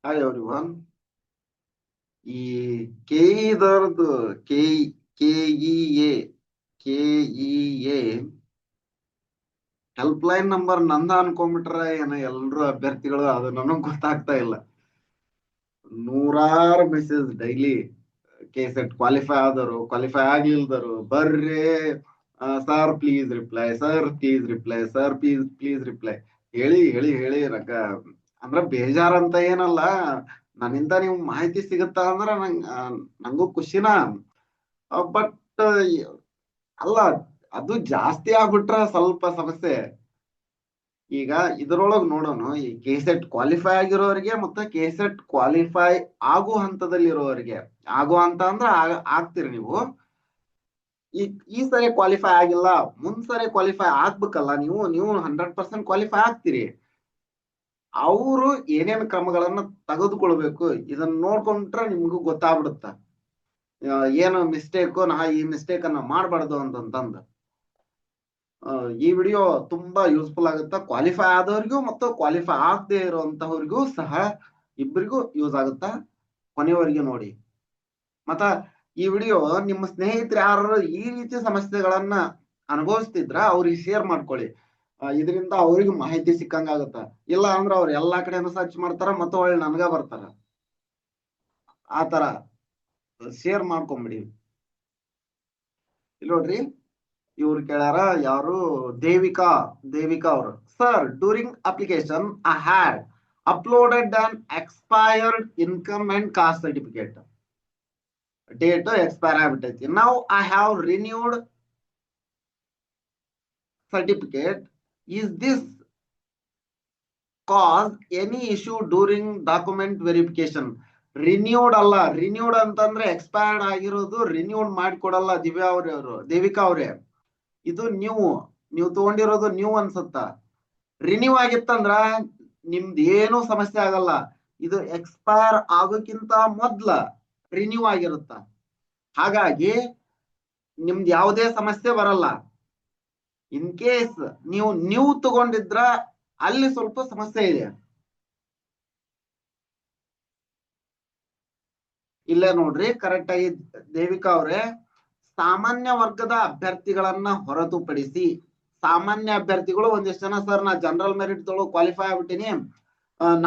Hi everyone. ಈ ಕೆಇದವ್ರದ್ದು KEA KEA help line number ನಂದ ಅನ್ಕೊಂಡ್ಬಿಟ್ರ ಏನೋ ಎಲ್ರು ಅಭ್ಯರ್ಥಿಗಳು ಅದು ನನಗ್ ಗೊತ್ತಾಗ್ತಾ ಇಲ್ಲ. ನೂರಾರು ಮೆಸೇಜ್ ಡೈಲಿ. ಕೆಸೆಟ್ ಕ್ವಾಲಿಫೈ ಆದರು, ಕ್ವಾಲಿಫೈ ಆಗ್ಲಿಲ್ದರು, ಬರ್ರಿ sir please reply, sir please reply, sir please please reply ಹೇಳಿ ಹೇಳಿ ಹೇಳಿ ರಕ ಅಂದ್ರ ಬೇಜಾರಂತ ಏನಲ್ಲ. ನನ್ನಿಂದ ನೀವು ಮಾಹಿತಿ ಸಿಗುತ್ತಾ ಅಂದ್ರ ನಂಗೂ ಖುಷಿನ. ಬಟ್ ಅಲ್ಲ, ಅದು ಜಾಸ್ತಿ ಆಗ್ಬಿಟ್ರ ಸ್ವಲ್ಪ ಸಮಸ್ಯೆ. ಈಗ ಇದರೊಳಗ್ ನೋಡೋಣ, ಈ ಕೆಸೆಟ್ ಕ್ವಾಲಿಫೈ ಆಗಿರೋರಿಗೆ ಮತ್ತೆ ಕೆಸೆಟ್ ಕ್ವಾಲಿಫೈ ಆಗೋ ಹಂತದಲ್ಲಿ ಇರೋರಿಗೆ. ಆಗೋ ಅಂತ ಅಂದ್ರ ಆಗ್ತೀರಿ ನೀವು. ಈ ಸರಿ ಕ್ವಾಲಿಫೈ ಆಗಿಲ್ಲ, ಮುಂದ್ಸರಿ ಕ್ವಾಲಿಫೈ ಆಗ್ಬೇಕಲ್ಲ. ನೀವು 100% ಕ್ವಾಲಿಫೈ ಆಗ್ತೀರಿ. ಅವರು ಏನೇನ್ ಕ್ರಮಗಳನ್ನ ತೆಗೆದುಕೊಳ್ಬೇಕು ಇದನ್ನ ನೋಡ್ಕೊಂಡ್ರೆ ನಿಮ್ಗೂ ಗೊತ್ತಾಗ್ಬಿಡುತ್ತ ಏನು ಮಿಸ್ಟೇಕ್, ನಾ ಈ ಮಿಸ್ಟೇಕ್ ಅನ್ನ ಮಾಡ್ಬಾರ್ದು ಅಂತಂತಂದ. ಈ ವಿಡಿಯೋ ತುಂಬಾ ಯೂಸ್ಫುಲ್ ಆಗುತ್ತಾ ಕ್ವಾಲಿಫೈ ಆದವ್ರಿಗೂ ಮತ್ತು ಕ್ವಾಲಿಫೈ ಆಗದೆ ಇರುವಂತವ್ರಿಗೂ ಸಹ, ಇಬ್ಬರಿಗೂ ಯೂಸ್ ಆಗುತ್ತಾ. ಕೊನೆವರೆಗೆ ನೋಡಿ. ಮತ್ತ ಈ ವಿಡಿಯೋ ನಿಮ್ಮ ಸ್ನೇಹಿತರು ಯಾರು ಈ ರೀತಿ ಸಮಸ್ಯೆಗಳನ್ನ ಅನುಭವಿಸ್ತಿದ್ರ ಅವ್ರಿಗೆ ಶೇರ್ ಮಾಡ್ಕೊಳ್ಳಿ. ಇದರಿಂದ ಅವ್ರಿಗೆ ಮಾಹಿತಿ ಸಿಕ್ಕಂಗಾಗುತ್ತ. ಇಲ್ಲ ಅಂದ್ರ ಅವ್ರು ಎಲ್ಲಾ ಕಡೆನೂ ಸರ್ಚ್ ಮಾಡ್ತಾರ ಮತ್ತು ಒಳ್ಳೆ ನನ್ಗ ಬರ್ತಾರ. ಆತರ ಶೇರ್ ಮಾಡ್ಕೊಂಬಿಡಿ. ಇಲ್ಲಿ ನೋಡ್ರಿ, ಇವ್ರು ಕೇಳ್ಯಾರ, ಯಾರು ದೇವಿಕಾ ಅವರು. Sir, during application I had uploaded an expired income and caste certificate. Date expire ಆಗ್ಬಿಟ್ಟೈತಿ. Now I have renewed certificate. Is this cause any issue during document verification? Renewed ಅಲ್ಲ, ರಿನ್ಯೂಡ್ ಅಂತಂದ್ರೆ ಎಕ್ಸ್ಪೈರ್ಡ್ ಆಗಿರೋದು ರಿನ್ಯೂಡ್ ಮಾಡಿಕೊಡಲ್ಲ ದೇವಿಕಾ ಅವ್ರೆ. ಇದು ನೀವು ತಗೊಂಡಿರೋದು new ಅನ್ಸುತ್ತ. ರಿನ್ಯೂ ಆಗಿತ್ತಂದ್ರ ನಿಮ್ದು ಏನು ಸಮಸ್ಯೆ ಆಗಲ್ಲ. ಇದು ಎಕ್ಸ್ಪೈರ್ ಆಗೋಕ್ಕಿಂತ ಮೊದ್ಲ ರಿನ್ಯೂ ಆಗಿರುತ್ತ. ಹಾಗಾಗಿ ನಿಮ್ದು ಯಾವುದೇ ಸಮಸ್ಯೆ ಬರಲ್ಲ. ಇನ್ ಕೇಸ್ ನೀವು ತಗೊಂಡಿದ್ರ ಅಲ್ಲಿ ಸ್ವಲ್ಪ ಸಮಸ್ಯೆ ಇದೆ. ಇಲ್ಲೇ ನೋಡ್ರಿ, ಕರೆಕ್ಟ್ ಆಗಿ ದೇವಿಕಾ ಅವ್ರೆ, ಸಾಮಾನ್ಯ ವರ್ಗದ ಅಭ್ಯರ್ಥಿಗಳನ್ನ ಹೊರತುಪಡಿಸಿ, ಸಾಮಾನ್ಯ ಅಭ್ಯರ್ಥಿಗಳು ಒಂದಿಷ್ಟು ಜನ, ಸರ್ ನಾ general merit ತೊಳಗ qualify ಆಗ್ಬಿಟ್ಟಿನಿ,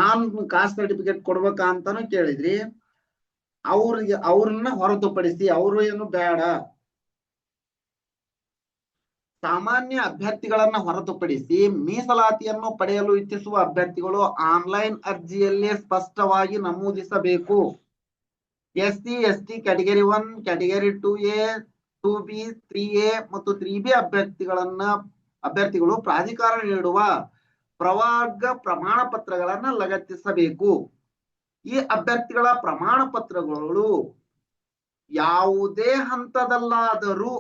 non caste certificate ಕೊಡ್ಬೇಕಾ ಅಂತಾನು ಕೇಳಿದ್ರಿ. ಅವ್ರನ್ನ ಹೊರತುಪಡಿಸಿ, ಅವರು ಏನು ಬೇಡ. ಸಾಮಾನ್ಯ ಅಭ್ಯರ್ಥಿಗಳನ್ನ ಹೊರತುಪಡಿಸಿ ಮೀಸಲಾತಿಯನ್ನು ಪಡೆಯಲು ಇಚ್ಛಿಸುವ ಅಭ್ಯರ್ಥಿಗಳು ಆನ್ಲೈನ್ ಅರ್ಜಿಯಲ್ಲೇ ಸ್ಪಷ್ಟವಾಗಿ ನಮೂದಿಸಬೇಕು. SC ST category 1, category 2A, 2B, 3A ಮತ್ತು 3B ಅಭ್ಯರ್ಥಿಗಳು ಪ್ರಾಧಿಕಾರ ನೀಡುವ ಪ್ರವರ್ಗ ಪ್ರಮಾಣ ಪತ್ರಗಳನ್ನ ಲಗತ್ತಿಸಬೇಕು. ಈ ಅಭ್ಯರ್ಥಿಗಳ ಪ್ರಮಾಣ ಪತ್ರಗಳು ಯಾವುದೇ ಹಂತದಲ್ಲಾದರೂ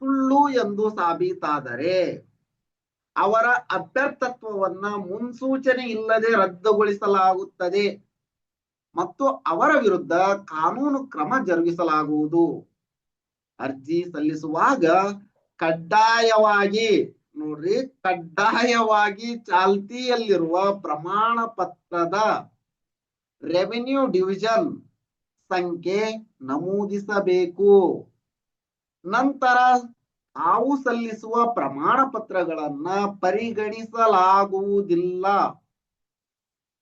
ಸುಳ್ಳು ಎಂದು ಸಾಬೀತಾದರೆ ಅವರ ಅಭ್ಯರ್ಥತ್ವವನ್ನ ಮುನ್ಸೂಚನೆ ಇಲ್ಲದೆ ರದ್ದುಗೊಳಿಸಲಾಗುತ್ತದೆ ಮತ್ತು ಅವರ ವಿರುದ್ಧ ಕಾನೂನು ಕ್ರಮ ಜರುಗಿಸಲಾಗುವುದು. ಅರ್ಜಿ ಸಲ್ಲಿಸುವಾಗ ಕಡ್ಡಾಯವಾಗಿ ನೋಡ್ರಿ, ಕಡ್ಡಾಯವಾಗಿ ಚಾಲ್ತಿಯಲ್ಲಿರುವ ಪ್ರಮಾಣ ಪತ್ರದ ರೆವಿನ್ಯೂ ಡಿವಿಷನ್ ಸಂಖ್ಯೆ ನಮೂದಿಸಬೇಕು. ನಂತರ ತಾವು ಸಲ್ಲಿಸುವ ಪ್ರಮಾಣ ಪತ್ರಗಳನ್ನ ಪರಿಗಣಿಸಲಾಗುವುದಿಲ್ಲ.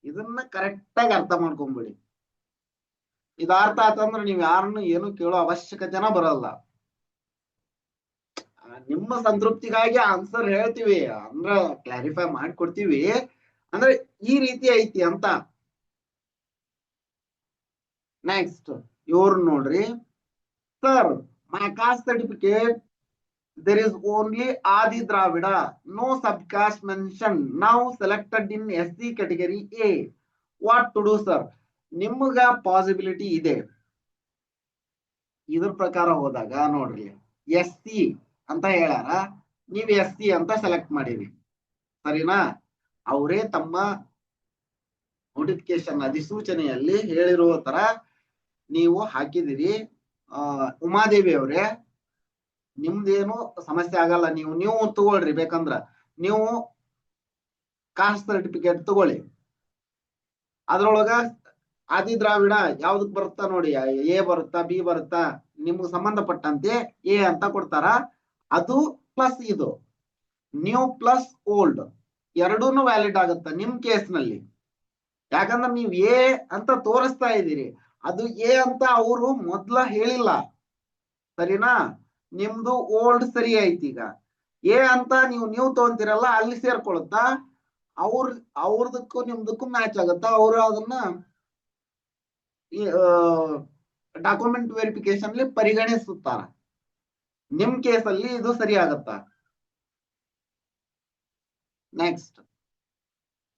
ಇದನ್ನ ಕರೆಕ್ಟ್ ಆಗಿ ಅರ್ಥ ಮಾಡ್ಕೊಂಡ್ಬಿಡಿ. ಇದ ಅರ್ಥ ಆತಂದ್ರೆ ನೀವ್ ಯಾರನ್ನು ಏನು ಕೇಳೋ ಅವಶ್ಯಕತೆನ ಬರಲ್ಲ. ನಿಮ್ಮ ಸಂತೃಪ್ತಿಗಾಗಿ ಆನ್ಸರ್ ಹೇಳ್ತೀವಿ, ಅಂದ್ರ ಕ್ಲಾರಿಫೈ ಮಾಡ್ಕೊಡ್ತೀವಿ, ಅಂದ್ರೆ ಈ ರೀತಿ ಐತಿ ಅಂತ. ನೆಕ್ಸ್ಟ್ ಇವ್ರು ನೋಡ್ರಿ, sir my caste certificate there is only Adi Dravida, no subcaste mentioned, now selected in SC category A. What to do, sir? ನಿಮ್ಗ ಪಾಸಿಬಿಲಿಟಿ ಇದೆ. ಇದ್ರ ಪ್ರಕಾರ ಹೋದಾಗ ನೋಡ್ರಿ, SC ಅಂತ ಹೇಳ್ಯಾರ, ನೀವು SC ಅಂತ ಸೆಲೆಕ್ಟ್ ಮಾಡಿರಿ, ಸರಿನಾ? ಅವರೇ ತಮ್ಮ ನೋಟಿಫಿಕೇಶನ್ ಅಧಿಸೂಚನೆಯಲ್ಲಿ ಹೇಳಿರುವ ತರ ನೀವು ಹಾಕಿದಿರಿ. ಉಮಾದೇವಿ ಅವರೇ, ನಿಮ್ದೇನು ಸಮಸ್ಯೆ ಆಗಲ್ಲ. ನೀವು ತಗೊಳ್ರಿ, ಬೇಕಂದ್ರ ನೀವು ಕಾಸ್ಟ್ ಸರ್ಟಿಫಿಕೇಟ್ ತಗೊಳ್ಳಿ. ಅದ್ರೊಳಗ ಆದಿ ದ್ರಾವಿಡ ಯಾವ್ದಕ್ ಬರುತ್ತಾ ನೋಡಿ, ಎ ಬರುತ್ತಾ ಬಿ ಬರುತ್ತಾ, ನಿಮ್ಗೆ ಸಂಬಂಧಪಟ್ಟಂತೆ ಎ ಅಂತ ಕೊಡ್ತಾರ. ಅದು ಪ್ಲಸ್ ಇದು ನ್ಯೂ ಪ್ಲಸ್ ಓಲ್ಡ್ ಎರಡೂನು ವ್ಯಾಲಿಡ್ ಆಗುತ್ತ ನಿಮ್ ಕೇಸ್ ನಲ್ಲಿ. ಯಾಕಂದ್ರೆ ನೀವು ಎ ಅಂತ ತೋರಿಸ್ತಾ ಇದ್ದೀರಿ, ಅದು ಎ ಅಂತ ಅವರು ಮೊದ್ಲ ಹೇಳಿಲ್ಲ, ಸರಿನಾ? ನಿಮ್ದು ಓಲ್ಡ್ ಸರಿ ಐತಿ. ಈಗ ಎ ಅಂತ ನೀವು ತಗೊಂತೀರಲ್ಲ, ಅಲ್ಲಿ ಸೇರ್ಕೊಳುತ್ತಾ, ಅವ್ರದಕ್ಕೂ ನಿಮ್ದಕ್ಕೂ ಮ್ಯಾಚ್ ಆಗುತ್ತಾ, ಅವರು ಅದನ್ನ ಡಾಕ್ಯುಮೆಂಟ್ ವೆರಿಫಿಕೇಶನ್ ಪರಿಗಣಿಸುತ್ತಾರ. ನಿಮ್ ಕೇಸಲ್ಲಿ ಇದು ಸರಿ ಆಗತ್ತಾ? ನೆಕ್ಸ್ಟ್,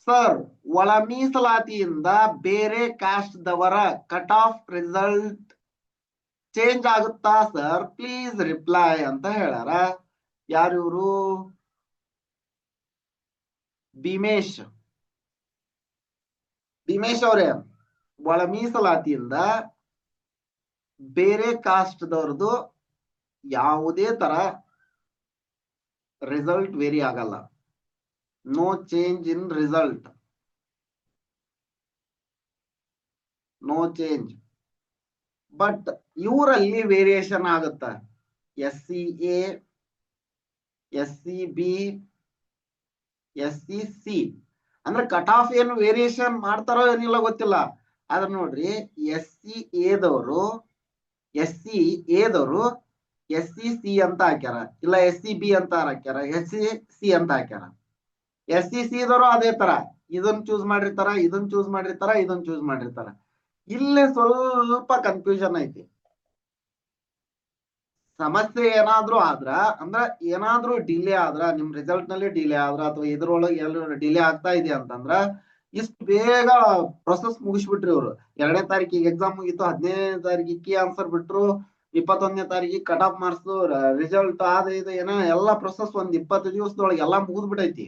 ಸರ್, ಒಳ ಮೀಸಲಾತಿಯಿಂದ ಬೇರೆ ಕಾಸ್ಟ್ ದವರ ಕಟ್ ಆಫ್ ರಿಸಲ್ಟ್ ಚೇಂಜ್ ಆಗುತ್ತಾ ಸರ್? ಪ್ಲೀಸ್ ರಿಪ್ಲೈ ಅಂತ ಹೇಳಾರ. ಯಾರು ಇವರು? ಭೀಮೇಶ್ ಅವರೇ, ಒಳ ಮೀಸಲಾತಿಯಿಂದ ಬೇರೆ ಕಾಸ್ಟ್ ದವ್ರದ್ದು ಯಾವುದೇ ತರ ರಿಸಲ್ಟ್ ವೇರಿ ಆಗಲ್ಲ. No change in result, no change. But ಇವರಲ್ಲಿ ವೇರಿಯೇಷನ್ ಆಗುತ್ತ. SCA, SCB, SCC ಅಂದ್ರೆ ಕಟ್ ಆಫ್ ಏನು ವೇರಿಯೇಷನ್ ಮಾಡ್ತಾರೋ ಏನಿಲ್ಲ ಗೊತ್ತಿಲ್ಲ. ಆದ್ರೆ ನೋಡ್ರಿ, SCA ದವರು SCC ಅಂತ ಹಾಕ್ಯಾರ, ಇಲ್ಲ SCB ಅಂತ ಹಾಕ್ಯಾರ, SCC ಅಂತ ಹಾಕ್ಯಾರ. SCC ದವರು ಅದೇ ತರ ಇದನ್ನ ಚೂಸ್ ಮಾಡಿರ್ತಾರ, ಇದನ್ನ ಚೂಸ್ ಮಾಡಿರ್ತಾರ, ಇದನ್ನ ಚೂಸ್ ಮಾಡಿರ್ತಾರ. ಇಲ್ಲೇ ಸ್ವಲ್ಪ ಕನ್ಫ್ಯೂಷನ್ ಐತಿ. ಸಮಸ್ಯೆ ಏನಾದ್ರೂ ಆದ್ರ, ಅಂದ್ರ ಏನಾದ್ರೂ ಡಿಲೇ ಆದ್ರ, ನಿಮ್ ರಿಸಲ್ಟ್ ನಲ್ಲಿ ಡಿಲೇ ಆದ್ರ, ಅಥವಾ ಇದ್ರೊಳಗೆ ಎಲ್ಲ ಡಿಲೇ ಆಗ್ತಾ ಇದೆ ಅಂತಂದ್ರ, ಇಷ್ಟು ಬೇಗ ಪ್ರೊಸೆಸ್ ಮುಗಿಸ್ಬಿಟ್ರಿ ಇವ್ರು. 2ನೇ ತಾರೀಕಿಗೆ ಎಕ್ಸಾಮ್ ಮುಗಿತು, 15ನೇ ತಾರೀಕಿಗೆ ಕೀ ಆನ್ಸರ್ ಬಿಟ್ರು, 21ನೇ ತಾರೀಕಿಗೆ ಕಟ್ ಆಫ್ ಮಾರ್ಕ್ಸ್, ರಿಸಲ್ಟ್ ಆದ ಇದು ಏನೋ ಎಲ್ಲಾ ಪ್ರೊಸೆಸ್ ಒಂದ್ 20 ದಿವಸದೊಳಗೆ ಎಲ್ಲಾ ಮುಗಿದ್ಬಿಟ್ಟೈತಿ.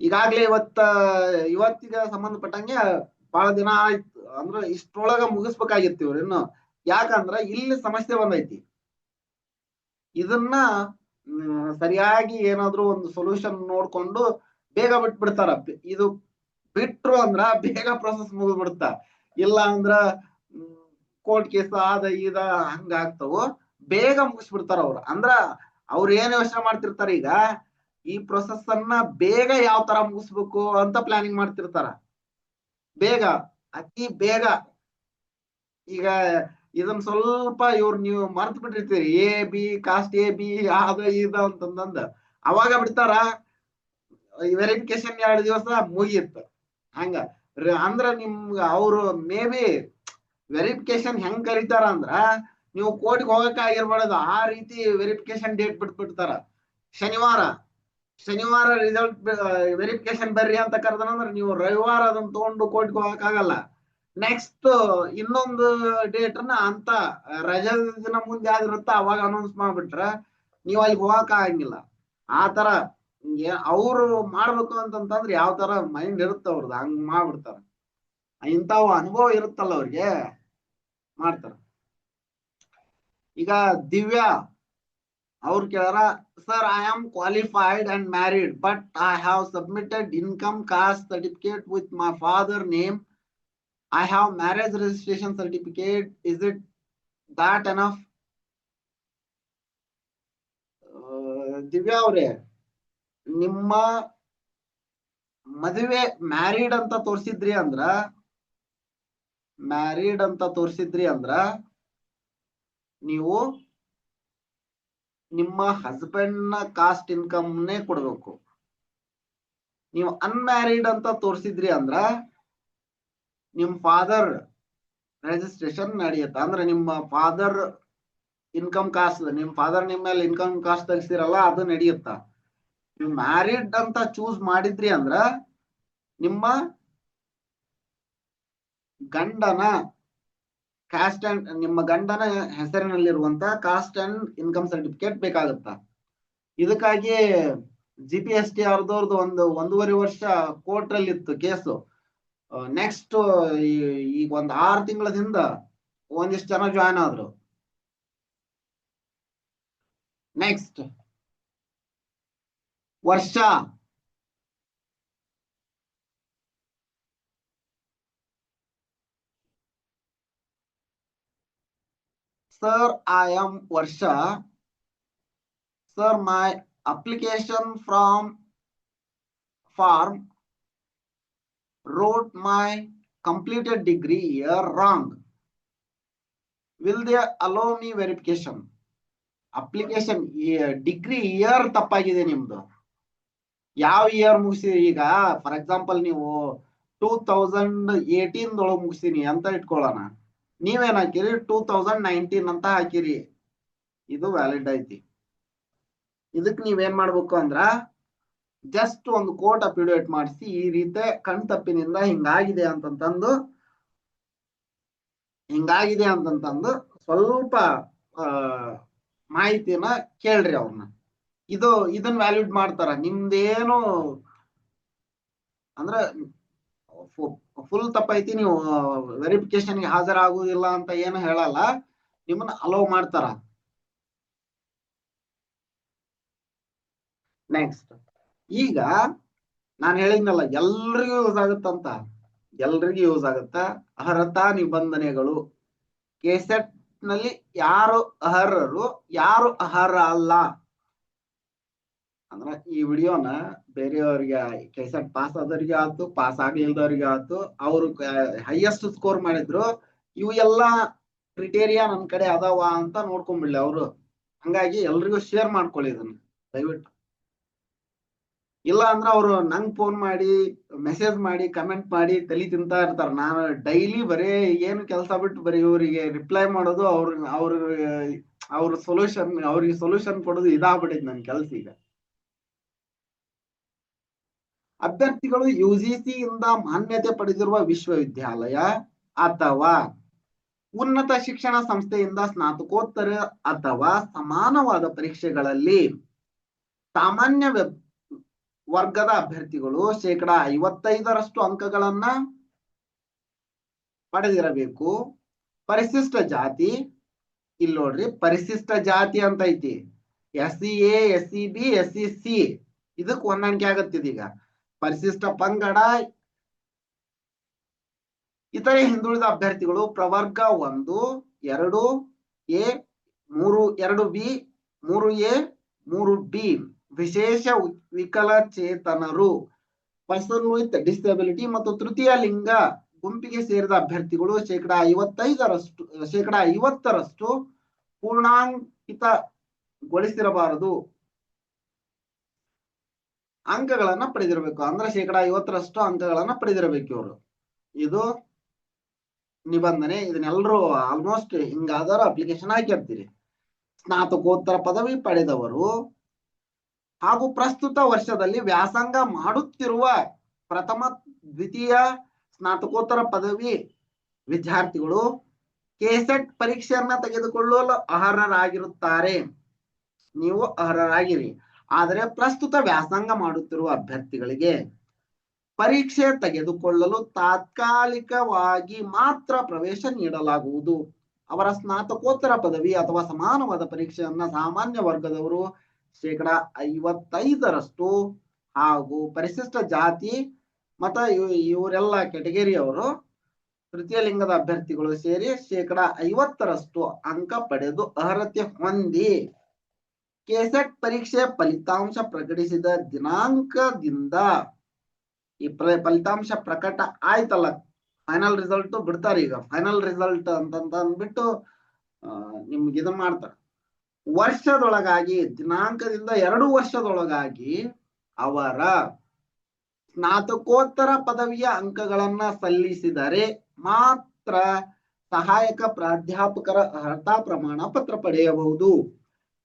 ಈಗಾಗ್ಲೇ ಇವತ್ತಿಗೆ ಸಂಬಂಧಪಟ್ಟಂಗೆ ಬಹಳ ದಿನ ಆಯ್ತು. ಅಂದ್ರೆ ಇಷ್ಟೊಳಗ ಮುಗಿಸ್ಬೇಕಾಗಿತ್ತು ಇವ್ರು ಇನ್ನು. ಯಾಕಂದ್ರ ಇಲ್ಲಿ ಸಮಸ್ಯೆ ಬಂದೈತಿ. ಇದನ್ನ ಸರಿಯಾಗಿ ಏನಾದ್ರು ಒಂದು ಸೊಲ್ಯೂಷನ್ ನೋಡ್ಕೊಂಡು ಬೇಗ ಬಿಟ್ಬಿಡ್ತಾರ. ಇದು ಬಿಟ್ರು ಅಂದ್ರ ಬೇಗ ಪ್ರೊಸೆಸ್ ಮುಗಿದ್ಬಿಡ್ತ. ಇಲ್ಲ ಅಂದ್ರ ಕೋರ್ಟ್ ಕೇಸ್ ಆದ ಇದ ಹಂಗ ಆಗ್ತಾವು, ಬೇಗ ಮುಗಿಸ್ಬಿಡ್ತಾರ ಅವ್ರು. ಅಂದ್ರ ಅವ್ರು ಏನ್ ಯೋಚನೆ ಮಾಡ್ತಿರ್ತಾರ, ಈಗ ಈ ಪ್ರೊಸೆಸ್ ಅನ್ನ ಬೇಗ ಯಾವ ತರ ಮುಗಿಸ್ಬೇಕು ಅಂತ ಪ್ಲಾನಿಂಗ್ ಮಾಡ್ತಿರ್ತಾರ. ಬೇಗ, ಅತಿ ಬೇಗ. ಈಗ ಇದನ್ನ ಸ್ವಲ್ಪ ನೀವು ಮರ್ತ್ ಬಿಟ್ಟಿರ್ತೀರಿ, AB ಕಾಸ್ಟ್ AB ಅದ ಇದ ಅಂತಂದ ಅವಾಗ ಬಿಡ್ತಾರ. ವೆರಿಫಿಕೇಶನ್ 2 ದಿವಸ ಮುಗಿಯುತ್ತ. ಹಂಗ ಅಂದ್ರ ನಿಮ್ಗ ಅವರು ಮೇ ಬಿ ವೆರಿಫಿಕೇಶನ್ ಹೆಂಗ್ ಕರೀತಾರ ಅಂದ್ರ, ನೀವು ಕೋರ್ಟ್ಗೆ ಹೋಗಕ್ ಆಗಿರ್ಬಾರ್ದು, ಆ ರೀತಿ ವೆರಿಫಿಕೇಶನ್ ಡೇಟ್ ಬಿಟ್ಬಿಡ್ತಾರ. ಶನಿವಾರ ರಿಸಲ್ಟ್ ವೆರಿಫಿಕೇಶನ್ ಬರ್ರಿ ಅಂತ ಕರೆದಂದ್ರ, ನೀವು ರವಿವಾರ ಅದನ್ನ ತಗೊಂಡು ಕೋರ್ಟ್ಗೆ ಹೋಗಕ್ ಆಗಲ್ಲ. ನೆಕ್ಸ್ಟ್ ಇನ್ನೊಂದು ಡೇಟ್ ಅಂತ ರಜಾ ದಿನ ಮುಂದೆ ಯಾವ್ದಿರುತ್ತ ಅವಾಗ ಅನೌನ್ಸ್ ಮಾಡ್ಬಿಟ್ರ ನೀವು ಅಲ್ಲಿ ಹೋಗಕ್ ಆಗಂಗಿಲ್ಲ. ಆ ತರ ಅವ್ರು ಮಾಡ್ಬೇಕು ಅಂತಂತಂದ್ರೆ ಯಾವ ತರ ಮೈಂಡ್ ಇರುತ್ತ ಅವ್ರದ್ದು, ಹಂಗ್ ಮಾಡ್ಬಿಡ್ತಾರ. ಇಂಥವು ಅನುಭವ ಇರುತ್ತಲ್ಲ ಅವ್ರಿಗೆ, ಮಾಡ್ತಾರ. ಈಗ ದಿವ್ಯಾ ಅವ್ರು ಕೇಳಾರ, sir, I am qualified and married but I have submitted income caste certificate with my father name. I have marriage registration certificate. Is it that enough? Divya ಅವ್ರೆ, ನಿಮ್ಮ ಮದುವೆ ಮ್ಯಾರಿಡ್ ಅಂತ ತೋರಿಸಿದ್ರಿ ಅಂದ್ರ ನೀವು ನಿಮ್ಮ ಹಸ್ಬೆಂಡ್ ನ ಕಾಸ್ಟ್ ಇನ್ಕಮ್ನೇ ಕೊಡ್ಬೇಕು. ನೀವು ಅನ್ಮ್ಯಾರಿಡ್ ಅಂತ ತೋರಿಸಿದ್ರಿ ಅಂದ್ರ ನಿಮ್ ಫಾದರ್ ರಿಜಿಸ್ಟ್ರೇಷನ್ ನಡೆಯುತ್ತ. ಅಂದ್ರೆ ನಿಮ್ಮ ಫಾದರ್ ಇನ್ಕಮ್ ಕಾಸ್ಟ್, ನಿಮ್ ಫಾದರ್ ನಿಮ್ಮ ಮೇಲೆ ಇನ್ಕಮ್ ಕಾಸ್ಟ್ ತೆಗಿಸಿರಲ್ಲ, ಅದು ನಡೆಯುತ್ತ. ನೀವು ಮ್ಯಾರಿಡ್ ಅಂತ ಚೂಸ್ ಮಾಡಿದ್ರಿ ಅಂದ್ರ ನಿಮ್ಮ ಗಂಡನ ಕಾಸ್ಟ್ ಅಂಡ್ ನಿಮ್ಮ ಗಂಡನ ಹೆಸರಿನಲ್ಲಿರುವಂತ ಕಾಸ್ಟ್ ಅಂಡ್ ಇನ್ಕಮ್ ಸರ್ಟಿಫಿಕೇಟ್ ಬೇಕಾಗುತ್ತ. ಇದಕ್ಕಾಗಿ GPST ಅವ್ರದವ್ರದ್ದು 1.5 ವರ್ಷ ಕೋರ್ಟ್ ಅಲ್ಲಿ ಇತ್ತು ಕೇಸು. ನೆಕ್ಸ್ಟ್ ಈಗ 6 ತಿಂಗಳದಿಂದ ಒಂದಿಷ್ಟು ಜನ ಜಾಯ್ನ್ ಆದ್ರು. ನೆಕ್ಸ್ಟ್ ವರ್ಷ Sir, I am Varsha. Sir, my application from farm wrote my completed degree year wrong. Will they allow me verification? Application degree year ತಪ್ಪಾಗಿದೆ ನಿಮ್ದು. ಯಾವ ಇಯರ್ ಮುಗಿಸಿರಿ? ಈಗ ಫಾರ್ ಎಕ್ಸಾಂಪಲ್ ನೀವು 2018 ಒಳಗೆ ಮುಗಿಸಿನಿ ಅಂತ ಇಟ್ಕೊಳ್ಳೋಣ. ನೀವೇನ್ ಹಾಕಿರಿ 2019 ಅಂತ ಹಾಕಿರಿ. ಇದು ವ್ಯಾಲಿಡ್ ಐತಿ. ಇದಕ್ ನೀವೇನ್ ಮಾಡ್ಬೇಕು ಅಂದ್ರ ಜಸ್ಟ್ ಒಂದು ಕೋರ್ಟ್ ಅಫಿಡೇವಿಟ್ ಮಾಡಿಸಿ ಈ ರೀತಿ ಕಣ್ ತಪ್ಪಿನಿಂದ ಹಿಂಗಾಗಿದೆ ಅಂತಂತಂದು ಸ್ವಲ್ಪ ಮಾಹಿತಿನ ಕೇಳ್ರಿ ಅವ್ರನ್ನ. ಇದನ್ನ ವ್ಯಾಲಿಡ್ ಮಾಡ್ತಾರ. ನಿಮ್ದೇನು ಅಂದ್ರ ಫುಲ್ ತಪ್ಪೈತಿ, ನೀವು ವೆರಿಫಿಕೇಶನ್ಗೆ ಹಾಜರಾಗುವುದಿಲ್ಲ ಅಂತ ಏನು ಹೇಳಲ್ಲ, ನಿಮ್ಮನ್ನ ಅಲೋ ಮಾಡ್ತಾರ. ನೆಕ್ಸ್ಟ್, ಈಗ ನಾನು ಹೇಳಿದ್ನಲ್ಲ ಎಲ್ರಿಗೂ ಯೂಸ್ ಆಗುತ್ತಂತ. ಎಲ್ರಿಗೂ ಯೂಸ್ ಆಗುತ್ತ. ಅರ್ಹತಾ ನಿಬಂಧನೆಗಳು. ಕೆಸೆಟ್ ನಲ್ಲಿ ಯಾರು ಅರ್ಹರು, ಯಾರು ಅರ್ಹ ಅಲ್ಲ ಅಂದ್ರ ಈ ವಿಡಿಯೋನ ಬೇರೆಯವ್ರಿಗೆ, ಕೆಸೆಟ್ ಪಾಸ್ ಆದವ್ರಿಗೆ ಆಯ್ತು, ಪಾಸ್ ಆಗ್ಲಿಲ್ದವ್ರಿಗೆ ಆಯ್ತು, ಅವ್ರು ಹೈಯೆಸ್ಟ್ ಸ್ಕೋರ್ ಮಾಡಿದ್ರು, ಇವು ಎಲ್ಲಾ ಕ್ರಿಟೇರಿಯಾ ನನ್ ಕಡೆ ಅದಾವ ಅಂತ ನೋಡ್ಕೊಂಡ್ಬಿಡ್ಲಿ ಅವರು. ಹಂಗಾಗಿ ಎಲ್ರಿಗೂ ಶೇರ್ ಮಾಡ್ಕೊಳ್ಳಿ ಇದನ್ನ ದಯವಿಟ್ಟು. ಇಲ್ಲ ಅಂದ್ರ ಅವ್ರು ನಂಗ್ ಫೋನ್ ಮಾಡಿ, ಮೆಸೇಜ್ ಮಾಡಿ, ಕಮೆಂಟ್ ಮಾಡಿ ತಲಿ ತಿಂತಾ ಇರ್ತಾರ. ನಾನು ಡೈಲಿ ಬರೀ ಏನು ಕೆಲಸ ಬಿಟ್ಟು ಬರೀ ಇವರಿಗೆ ರಿಪ್ಲೈ ಮಾಡೋದು, ಅವ್ರ ಅವ್ರಿಗೆ ಸೊಲ್ಯೂಷನ್ ಕೊಡೋದು ಇದಾಗ್ಬಿಟ್ಟಿದ್ ನನ್ ಕೆಲ್ಸ ಈಗ. ಅಭ್ಯರ್ಥಿಗಳು ಯುಜಿಸಿ ಇಂದ ಮಾನ್ಯತೆ ಪಡೆದಿರುವ ವಿಶ್ವವಿದ್ಯಾಲಯ ಅಥವಾ ಉನ್ನತ ಶಿಕ್ಷಣ ಸಂಸ್ಥೆಯಿಂದ ಸ್ನಾತಕೋತ್ತರ ಅಥವಾ ಸಮಾನವಾದ ಪರೀಕ್ಷೆಗಳಲ್ಲಿ ಸಾಮಾನ್ಯ ವರ್ಗದ ಅಭ್ಯರ್ಥಿಗಳು 55% ಅಂಕಗಳನ್ನ ಪಡೆದಿರಬೇಕು. ಪರಿಶಿಷ್ಟ ಜಾತಿ, ಇಲ್ಲಿ ನೋಡ್ರಿ ಪರಿಶಿಷ್ಟ ಜಾತಿ ಅಂತ ಐತಿ. SCA, SCB, SCC ಇದಕ್ ಹೊಂದಾಣಿಕೆ ಆಗತ್ತಿದೀಗ. ಪರಿಶಿಷ್ಟ ಪಂಗಡ, ಇತರೆ ಹಿಂದುಳಿದ ಅಭ್ಯರ್ಥಿಗಳು ಪ್ರವರ್ಗ 1, 2A, 2B, 3A, 3B, ವಿಶೇಷ ವಿಕಲಚೇತನರು, ಪರ್ಸನ್ ವಿತ್ ಡಿಸಬಿಲಿಟಿ ಮತ್ತು ತೃತೀಯ ಲಿಂಗ ಗುಂಪಿಗೆ ಸೇರಿದ ಅಭ್ಯರ್ಥಿಗಳು 50% ಪೂರ್ಣಾಂಕಿತಗೊಳಿಸಿರಬಾರದು ಅಂಕಗಳನ್ನ ಪಡೆದಿರಬೇಕು. ಅಂದ್ರೆ 50% ಅಂಕಗಳನ್ನ ಪಡೆದಿರಬೇಕು ಇವರು. ಇದು ನಿಬಂಧನೆ. ಇದನ್ನೆಲ್ಲರೂ ಆಲ್ಮೋಸ್ಟ್ ಹಿಂಗಾದವರು ಅಪ್ಲಿಕೇಶನ್ ಹಾಕಿರ್ತೀರಿ. ಸ್ನಾತಕೋತ್ತರ ಪದವಿ ಪಡೆದವರು ಹಾಗೂ ಪ್ರಸ್ತುತ ವರ್ಷದಲ್ಲಿ ವ್ಯಾಸಂಗ ಮಾಡುತ್ತಿರುವ ಪ್ರಥಮ, ದ್ವಿತೀಯ ಸ್ನಾತಕೋತ್ತರ ಪದವಿ ವಿದ್ಯಾರ್ಥಿಗಳು ಕೆಸೆಟ್ ಪರೀಕ್ಷೆಯನ್ನ ತೆಗೆದುಕೊಳ್ಳಲು ಅರ್ಹರಾಗಿರುತ್ತಾರೆ. ನೀವು ಅರ್ಹರಾಗಿರಿ. ಆದರೆ ಪ್ರಸ್ತುತ ವ್ಯಾಸಂಗ ಮಾಡುತ್ತಿರುವ ಅಭ್ಯರ್ಥಿಗಳಿಗೆ ಪರೀಕ್ಷೆ ತೆಗೆದುಕೊಳ್ಳಲು ತಾತ್ಕಾಲಿಕವಾಗಿ ಮಾತ್ರ ಪ್ರವೇಶ ನೀಡಲಾಗುವುದು. ಅವರ ಸ್ನಾತಕೋತ್ತರ ಪದವಿ ಅಥವಾ ಸಮಾನವಾದ ಪರೀಕ್ಷೆಯನ್ನ ಸಾಮಾನ್ಯ ವರ್ಗದವರು 55% ಹಾಗೂ ಪರಿಶಿಷ್ಟ ಜಾತಿ ಮತ ಇವರೆಲ್ಲ ಕೆಟಗರಿಯವರು, ತೃತೀಯ ಲಿಂಗದ ಅಭ್ಯರ್ಥಿಗಳು ಸೇರಿ 50% ಅಂಕ ಪಡೆದು ಅರ್ಹತೆ ಹೊಂದಿ ಕೆಸೆಟ್ ಪರೀಕ್ಷೆ ಫಲಿತಾಂಶ ಪ್ರಕಟಿಸಿದ ದಿನಾಂಕದಿಂದ, ಈ ಫಲಿತಾಂಶ ಪ್ರಕಟ ಆಯ್ತಲ್ಲ, ಫೈನಲ್ ರಿಸಲ್ಟ್ ಬಿಡ್ತಾರೆ. ಈಗ ಫೈನಲ್ ರಿಸಲ್ಟ್ ಅಂತ ಅಂದ್ಬಿಟ್ಟು ನಿಮ್ಗೆ ಇದನ್ನ ಮಾಡ್ತಾರೆ. ವರ್ಷದೊಳಗಾಗಿ, ದಿನಾಂಕದಿಂದ 2 ವರ್ಷದೊಳಗಾಗಿ ಅವರ ಸ್ನಾತಕೋತ್ತರ ಪದವಿಯ ಅಂಕಗಳನ್ನ ಸಲ್ಲಿಸಿದರೆ ಮಾತ್ರ ಸಹಾಯಕ ಪ್ರಾಧ್ಯಾಪಕರ ಅರ್ಹತಾ ಪ್ರಮಾಣ ಪತ್ರ ಪಡೆಯಬಹುದು.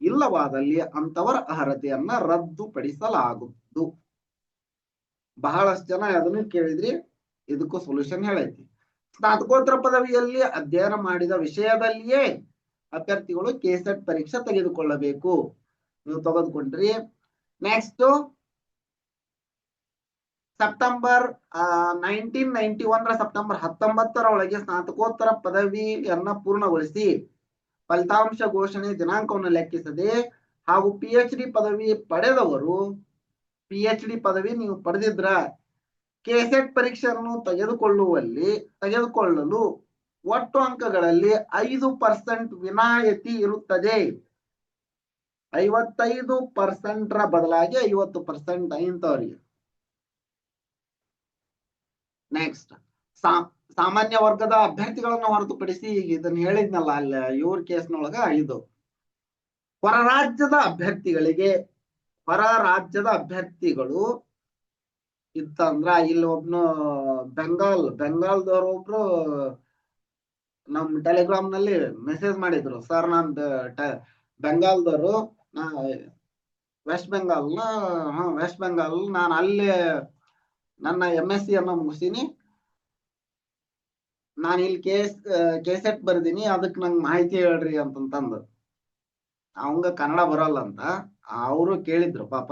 ಇಲ್ಲವಾದಲ್ಲಿ ಅಂತವರ ಅರ್ಹತೆಯನ್ನ ರದ್ದುಪಡಿಸಲಾಗುವುದು. ಬಹಳಷ್ಟು ಜನ ಅದನ್ನು ಕೇಳಿದ್ರಿ, ಇದಕ್ಕೂ ಸೊಲ್ಯೂಷನ್ ಹೇಳೈತಿ. ಸ್ನಾತಕೋತ್ತರ ಪದವಿಯಲ್ಲಿ ಅಧ್ಯಯನ ಮಾಡಿದ ವಿಷಯದಲ್ಲಿಯೇ ಅಭ್ಯರ್ಥಿಗಳು ಕೆಸೆಟ್ ಪರೀಕ್ಷೆ ತೆಗೆದುಕೊಳ್ಳಬೇಕು. ನೀವು ತೆಗೆದುಕೊಂಡ್ರಿ. ನೆಕ್ಸ್ಟ್, ಸೆಪ್ಟೆಂಬರ್ 1991 ಸೆಪ್ಟೆಂಬರ್ 19 ಒಳಗೆ ಸ್ನಾತಕೋತ್ತರ ಪದವಿಯನ್ನ ಪೂರ್ಣಗೊಳಿಸಿ ಫಲಿತಾಂಶ ಘೋಷಣೆ ದಿನಾಂಕವನ್ನು ಲೆಕ್ಕಿಸದೆ ಹಾಗೂ PhD ಪದವಿ ಪಡೆದವರು, PhD ಪದವಿ ನೀವು ಪಡೆದಿದ್ರ ಕೆಸೆಟ್ ಪರೀಕ್ಷೆಯನ್ನು ತೆಗೆದುಕೊಳ್ಳಲು ಒಟ್ಟು ಅಂಕಗಳಲ್ಲಿ 5% ವಿನಾಯಿತಿ ಇರುತ್ತದೆ. 55% ಬದಲಾಗಿ 50% ಇಂಥವರಿಗೆ. ನೆಕ್ಸ್ಟ್, ಸಾಮಾನ್ಯ ವರ್ಗದ ಅಭ್ಯರ್ಥಿಗಳನ್ನು ಹೊರತುಪಡಿಸಿ, ಈಗ ಇದನ್ನ ಹೇಳಿದ್ನಲ್ಲ ಅಲ್ಲ ಇವ್ರ ಕೇಸ್ನೊಳಗ ಇದು ಹೊರ ರಾಜ್ಯದ ಅಭ್ಯರ್ಥಿಗಳು ಇತ್ತಂದ್ರ, ಇಲ್ಲಿ ಒಬ್ನು ಬೆಂಗಾಲ್ದವ್ರು ಒಬ್ರು ನಮ್ ಟೆಲಿಗ್ರಾಮ್ ನಲ್ಲಿ ಮೆಸೇಜ್ ಮಾಡಿದ್ರು, ಸರ್ ನಾನ್ ಬೆಂಗಾಲ್ದವರು, ವೆಸ್ಟ್ ಬೆಂಗಾಲ್ ನಾನು ಅಲ್ಲೇ ನನ್ನ MSc ಅನ್ನ ಮುಗಿಸೀನಿ, ನಾನು ಇಲ್ಲಿ ಕೆಸೆಟ್ ಬರ್ದೀನಿ, ಅದಕ್ಕೆ ನಂಗೆ ಮಾಹಿತಿ ಹೇಳ್ರಿ ಅಂತಂತಂದು. ಅವಂಗ ಕನ್ನಡ ಬರಲ್ಲ ಅಂತ ಅವರು ಕೇಳಿದ್ರು ಪಾಪ.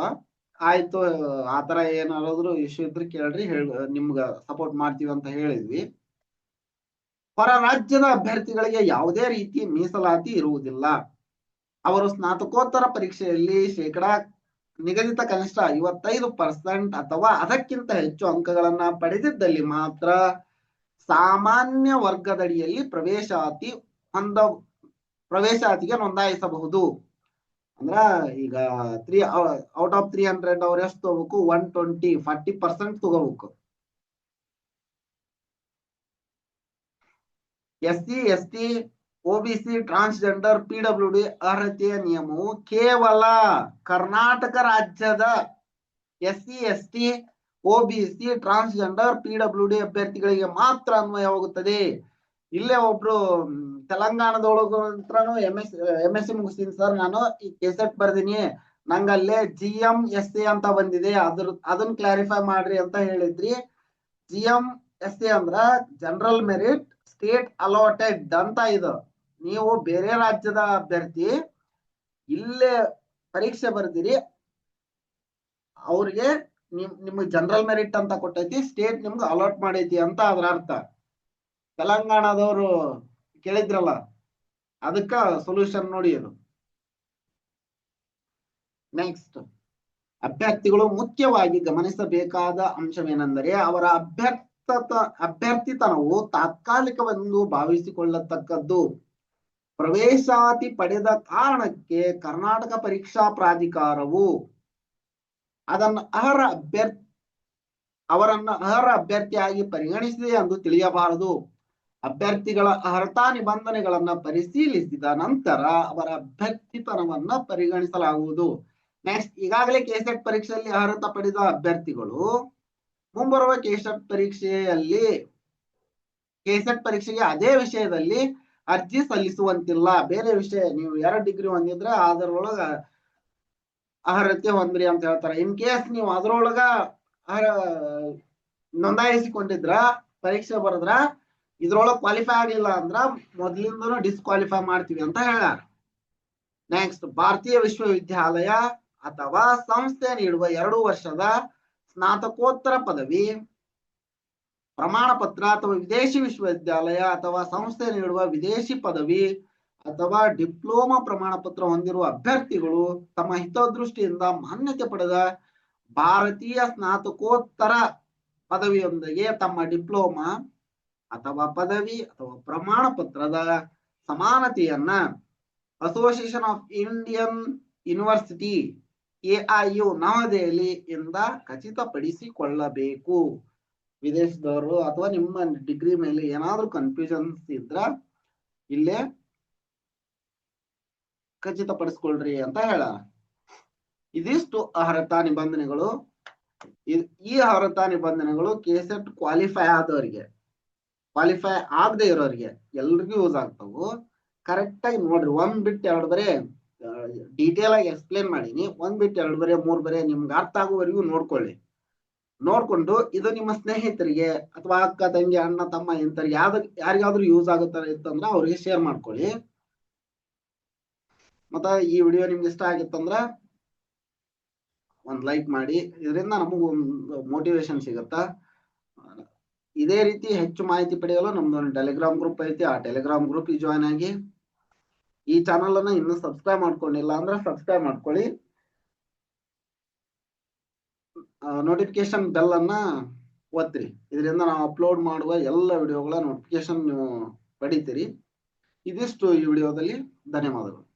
ಆಯ್ತು, ಆತರ ಏನಾದ್ರು ಇಶ್ಯೂ ಇದ್ರೆ ಕೇಳ್ರಿ, ನಿಮ್ಗ ಸಪೋರ್ಟ್ ಮಾಡ್ತೀವಿ ಅಂತ ಹೇಳಿದ್ವಿ. ಹೊರ ರಾಜ್ಯದ ಅಭ್ಯರ್ಥಿಗಳಿಗೆ ಯಾವುದೇ ರೀತಿ ಮೀಸಲಾತಿ ಇರುವುದಿಲ್ಲ. ಅವರು ಸ್ನಾತಕೋತ್ತರ ಪರೀಕ್ಷೆಯಲ್ಲಿ ನಿಗದಿತ ಕನಿಷ್ಠ 55% ಅಥವಾ ಅದಕ್ಕಿಂತ ಹೆಚ್ಚು ಅಂಕಗಳನ್ನ ಪಡೆದಿದ್ದಲ್ಲಿ ಮಾತ್ರ ಸಾಮಾನ್ಯ ವರ್ಗದಡಿಯಲ್ಲಿ ಪ್ರವೇಶಾತಿಗೆ ನೋಂದಾಯಿಸಬಹುದು. ಅಂದ್ರ ಈಗ ಔಟ್ ಆಫ್ 300 ಅವ್ರು ಎಷ್ಟು ತಗೋಬೇಕು? 120, 40% ತಗೋಬೇಕು. SC, ST, OBC, transgender, PWD ಅರ್ಹತೆಯ ನಿಯಮವು ಕೇವಲ ಕರ್ನಾಟಕ ರಾಜ್ಯದ SC, ST, OBC, transgender, PWD ಅಭ್ಯರ್ಥಿಗಳಿಗೆ ಮಾತ್ರ ಅನ್ವಯವಾಗುತ್ತದೆ. ಇಲ್ಲೇ ಒಬ್ರು ತೆಲಂಗಾಣದೊಳಗಂತ್ರನು MSc ಮುಗಿಸ್ತೀನಿ ಸರ್, ನಾನು ಈ ಕೆಸೆಟ್ ಬರ್ದೀನಿ, ನಂಗಲ್ಲೇ GMSC ಅಂತ ಬಂದಿದೆ, ಅದನ್ನ ಕ್ಲಾರಿಫೈ ಮಾಡ್ರಿ ಅಂತ ಹೇಳಿದ್ರಿ. GMSC ಅಂದ್ರ ಜನರಲ್ ಮೆರಿಟ್ ಸ್ಟೇಟ್ ಅಲಾಟೆಡ್ ಅಂತ ಇದು. ನೀವು ಬೇರೆ ರಾಜ್ಯದ ಅಭ್ಯರ್ಥಿ ಇಲ್ಲೇ ಪರೀಕ್ಷೆ ಬರ್ದಿರಿ, ಅವ್ರಿಗೆ ನಿಮ್ಗೆ ಜನರಲ್ ಮೆರಿಟ್ ಅಂತ ಕೊಟ್ಟೈತಿ, ಸ್ಟೇಟ್ ನಿಮ್ಗೆ ಅಲಾಟ್ ಮಾಡೈತಿ ಅಂತ ಅದ್ರ ಅರ್ಥ. ತೆಲಂಗಾಣದವರು ಕೇಳಿದ್ರಲ್ಲ, ಅದಕ್ಕ ಸೊಲ್ಯೂಷನ್ ನೋಡಿ ಅದು. ನೆಕ್ಸ್ಟ್, ಅಭ್ಯರ್ಥಿಗಳು ಮುಖ್ಯವಾಗಿ ಗಮನಿಸಬೇಕಾದ ಅಂಶವೇನೆಂದರೆ ಅವರ ಅಭ್ಯರ್ಥಿತನವು ತಾತ್ಕಾಲಿಕವೆಂದು ಭಾವಿಸಿಕೊಳ್ಳತಕ್ಕದ್ದು. ಪ್ರವೇಶಾತಿ ಪಡೆದ ಕಾರಣಕ್ಕೆ ಕರ್ನಾಟಕ ಪರೀಕ್ಷಾ ಪ್ರಾಧಿಕಾರವು ಅವರನ್ನ ಅರ್ಹ ಅಭ್ಯರ್ಥಿಯಾಗಿ ಪರಿಗಣಿಸಿದೆ ಎಂದು ತಿಳಿಯಬಾರದು. ಅಭ್ಯರ್ಥಿಗಳ ಅರ್ಹತಾ ನಿಬಂಧನೆಗಳನ್ನ ಪರಿಶೀಲಿಸಿದ ನಂತರ ಅವರ ಅಭ್ಯರ್ಥಿತನವನ್ನ ಪರಿಗಣಿಸಲಾಗುವುದು. ನೆಕ್ಸ್ಟ್, ಈಗಾಗಲೇ ಕೆಸೆಟ್ ಪರೀಕ್ಷೆಯಲ್ಲಿ ಅರ್ಹತಾ ಪಡೆದ ಅಭ್ಯರ್ಥಿಗಳು ಮುಂಬರುವ ಕೆಸೆಟ್ ಪರೀಕ್ಷೆಗೆ ಅದೇ ವಿಷಯದಲ್ಲಿ ಅರ್ಜಿ ಸಲ್ಲಿಸುವಂತಿಲ್ಲ. ಬೇರೆ ವಿಷಯ ನೀವು 2 ಡಿಗ್ರಿ ಹೊಂದಿದ್ರೆ ಅದರೊಳಗ ಅರ್ಹತೆ ಹೊಂದ್ರಿ ಅಂತ ಹೇಳ್ತಾರೆ. ಇನ್ ಕೇಸ್ ನೀವು ಅದ್ರೊಳಗ ನೋಂದಾಯಿಸಿಕೊಂಡಿದ್ರ, ಪರೀಕ್ಷೆ ಬರದ್ರ ಇದ್ರೊಳಗ ಕ್ವಾಲಿಫೈ ಆಗ್ಲಿಲ್ಲ ಅಂದ್ರ ಮೊದ್ಲಿಂದನೂ ಡಿಸ್ಕ್ವಾಲಿಫೈ ಮಾಡ್ತೀವಿ ಅಂತ ಹೇಳ. ನೆಕ್ಸ್ಟ್, ಭಾರತೀಯ ವಿಶ್ವವಿದ್ಯಾಲಯ ಅಥವಾ ಸಂಸ್ಥೆ ನೀಡುವ 2 ವರ್ಷದ ಸ್ನಾತಕೋತ್ತರ ಪದವಿ ಪ್ರಮಾಣ ಪತ್ರ ಅಥವಾ ವಿದೇಶಿ ವಿಶ್ವವಿದ್ಯಾಲಯ ಅಥವಾ ಸಂಸ್ಥೆ ನೀಡುವ ವಿದೇಶಿ ಪದವಿ ಅಥವಾ ಡಿಪ್ಲೊಮಾ ಪ್ರಮಾಣ ಪತ್ರ ಹೊಂದಿರುವ ಅಭ್ಯರ್ಥಿಗಳು ತಮ್ಮ ಹಿತದೃಷ್ಟಿಯಿಂದ ಮಾನ್ಯತೆ ಪಡೆದ ಭಾರತೀಯ ಸ್ನಾತಕೋತ್ತರ ಪದವಿಯೊಂದಿಗೆ ತಮ್ಮ ಡಿಪ್ಲೊಮಾ ಅಥವಾ ಪದವಿ ಅಥವಾ ಪ್ರಮಾಣ ಪತ್ರದ ಸಮಾನತೆಯನ್ನ association of Indian university AIU ನವದೆಹಲಿ ಇಂದ ಖಚಿತಪಡಿಸಿಕೊಳ್ಳಬೇಕು. ವಿದೇಶದವರು ಅಥವಾ ನಿಮ್ಮ ಡಿಗ್ರಿ ಮೇಲೆ ಏನಾದ್ರೂ ಕನ್ಫ್ಯೂಷನ್ಸ್ ಇದ್ರ ಇಲ್ಲೇ ಖಚಿತಪಡಿಸ್ಕೊಳ್ರಿ ಅಂತ ಹೇಳ. ಇದಿಷ್ಟು ಅರ್ಹತಾ ನಿಬಂಧನೆಗಳು. ಈ ಅರ್ಹತಾ ನಿಬಂಧನೆಗಳು ಕೆಸೆಟ್ ಕ್ವಾಲಿಫೈ ಆದವರಿಗೆ, ಕ್ವಾಲಿಫೈ ಆಗದೆ ಇರೋರಿಗೆ ಎಲ್ರಿಗೂ ಯೂಸ್ ಆಗ್ತಾವು. ಕರೆಕ್ಟ್ ಆಗಿ ನೋಡ್ರಿ, 1 ಬಿಟ್ಟು 2 ಬರೇ ಡೀಟೇಲ್ ಆಗಿ ಎಕ್ಸ್ಪ್ಲೇನ್ ಮಾಡೀನಿ. 1 ಬಿಟ್ಟು 2 ಬರೇ 3 ಬರೇ ನಿಮ್ಗೆ ಅರ್ಥ ಆಗುವವರೆಗೂ ನೋಡ್ಕೊಂಡು ಇದು ನಿಮ್ಮ ಸ್ನೇಹಿತರಿಗೆ ಅಥವಾ ಅಕ್ಕ ತಂಗಿ ಅಣ್ಣ ತಮ್ಮ ಇಂಥವ್ರಿಗೆ ಯಾರಿಗಾದ್ರೂ ಯೂಸ್ ಆಗುತ್ತಾರೆ ಇತ್ತಂದ್ರ ಅವ್ರಿಗೆ ಶೇರ್ ಮಾಡ್ಕೊಳ್ಳಿ. ಮತ್ತ ಈ ವಿಡಿಯೋ ನಿಮ್ಗೆ ಇಷ್ಟ ಆಗಿತ್ತಂದ್ರ ಒಂದ್ ಲೈಕ್ ಮಾಡಿ, ಇದರಿಂದ ನಮಗೂ ಮೋಟಿವೇಶನ್ ಸಿಗುತ್ತಾ. ಇದೇ ರೀತಿ ಹೆಚ್ಚು ಮಾಹಿತಿ ಪಡೆಯಲು ನಮ್ದೊಂದು ಟೆಲಿಗ್ರಾಮ್ ಗ್ರೂಪ್ ಐತಿ, ಆ ಟೆಲಿಗ್ರಾಮ್ ಗ್ರೂಪ್ ಜಾಯ್ನ್ ಆಗಿ. ಈ ಚಾನಲ್ ಅನ್ನ ಇನ್ನೂ ಸಬ್ಸ್ಕ್ರೈಬ್ ಮಾಡ್ಕೊಂಡಿಲ್ಲ ಅಂದ್ರೆ ಸಬ್ಸ್ಕ್ರೈಬ್ ಮಾಡ್ಕೊಳ್ಳಿ. ನೋಟಿಫಿಕೇಶನ್ ಬೆಲ್ ಅನ್ನ ಒತ್ತಿರಿ, ಇದರಿಂದ ನಾವು ಅಪ್ಲೋಡ್ ಮಾಡುವ ಎಲ್ಲ ವಿಡಿಯೋಗಳ ನೋಟಿಫಿಕೇಶನ್ ನೀವು ಪಡಿತೀರಿ. ಇದಿಷ್ಟು ಈ ವಿಡಿಯೋದಲ್ಲಿ. ಧನ್ಯವಾದಗಳು.